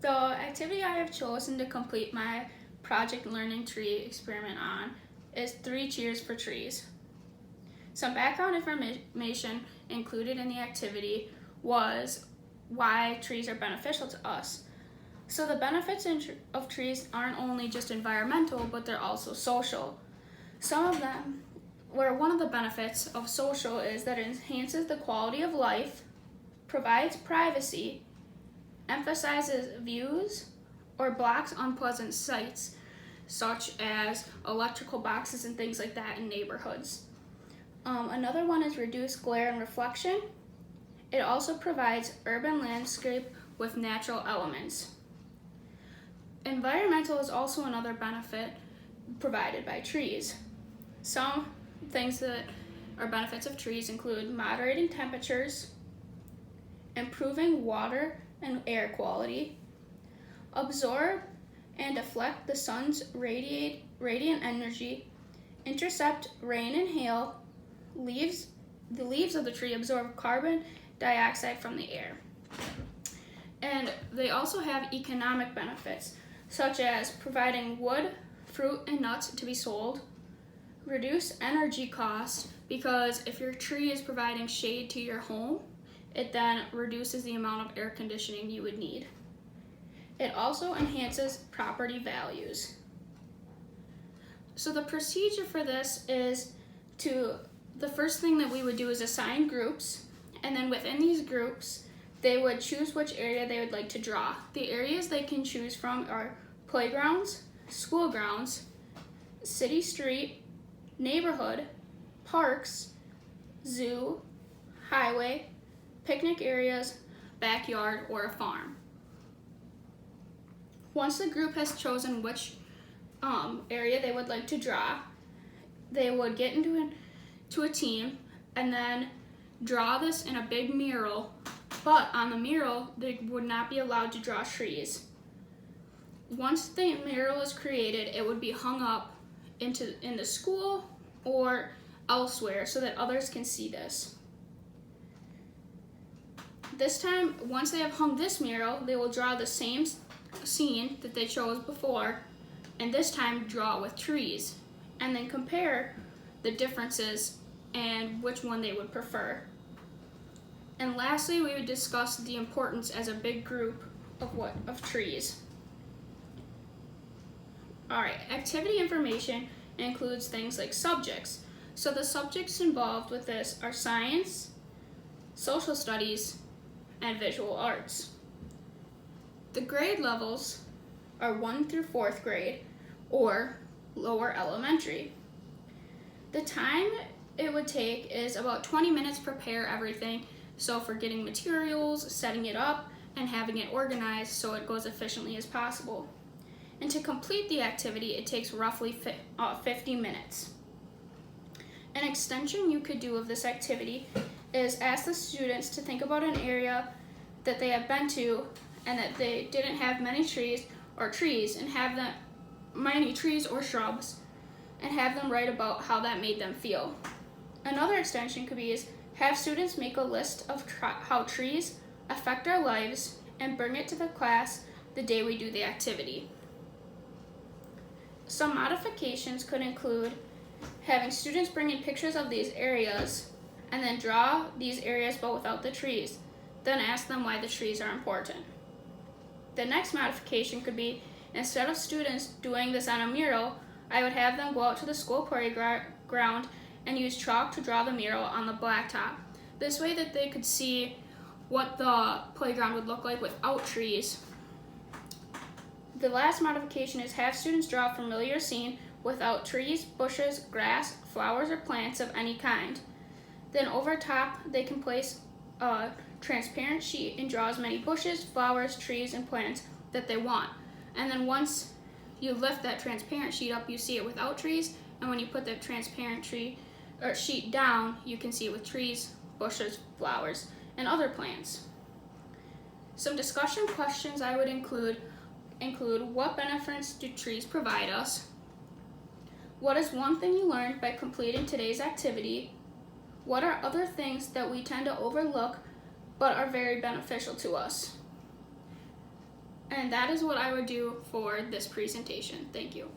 The activity I have chosen to complete my project learning tree experiment on is 3 cheers for trees. Some background information included in the activity was why trees are beneficial to us. So the benefits of trees aren't only just environmental, but they're also social. Some of them, where one of the benefits of social is that it enhances the quality of life, provides privacy, emphasizes views, or blocks unpleasant sights, such as electrical boxes and things like that in neighborhoods. Another one is reduced glare and reflection. It also provides urban landscape with natural elements. Environmental is also another benefit provided by trees. Some things that are benefits of trees include moderating temperatures, improving water and air quality, absorb and deflect the sun's radiant energy, intercept rain and hail, the leaves of the tree absorb carbon dioxide from the air. And they also have economic benefits, such as providing wood, fruit, and nuts to be sold, reduce energy costs, because if your tree is providing shade to your home, it then reduces the amount of air conditioning you would need. It also enhances property values. So the procedure for this is the first thing that we would do is assign groups, and then within these groups, they would choose which area they would like to draw. The areas they can choose from are playgrounds, school grounds, city street, neighborhood, parks, zoo, highway, picnic areas, backyard, or a farm. Once the group has chosen which area they would like to draw, they would get into a team and then draw this in a big mural, but on the mural they would not be allowed to draw trees. Once the mural is created, it would be hung up in the school or elsewhere so that others can see this. This time, once they have hung this mural, they will draw the same scene that they chose before, and this time draw with trees, and then compare the differences and which one they would prefer. And lastly, we would discuss the importance as a big group of trees. Alright, activity information includes things like subjects. So the subjects involved with this are science, social studies, and visual arts. The grade levels are 1 through 4th grade or lower elementary. The time it would take is about 20 minutes to prepare everything, so for getting materials, setting it up, and having it organized so it goes efficiently as possible. And to complete the activity, it takes roughly 50 minutes. An extension you could do of this activity is ask the students to think about an area that they have been to and that they didn't have many trees and have them many trees or shrubs and have them write about how that made them feel. Another extension could be is have students make a list of how trees affect our lives and bring it to the class the day we do the activity. Some modifications could include having students bring in pictures of these areas and then draw these areas but without the trees, then ask them why the trees are important. The next modification could be, instead of students doing this on a mural, I would have them go out to the school playground and use chalk to draw the mural on the blacktop. This way that they could see what the playground would look like without trees. The last modification is have students draw a familiar scene without trees, bushes, grass, flowers, or plants of any kind. Then over top, they can place a transparent sheet and draw as many bushes, flowers, trees, and plants that they want. And then once you lift that transparent sheet up, you see it without trees, and when you put the transparent sheet down, you can see it with trees, bushes, flowers, and other plants. Some discussion questions I would include what benefits do trees provide us? What is one thing you learned by completing today's activity? What are other things that we tend to overlook but are very beneficial to us? And that is what I would do for this presentation. Thank you.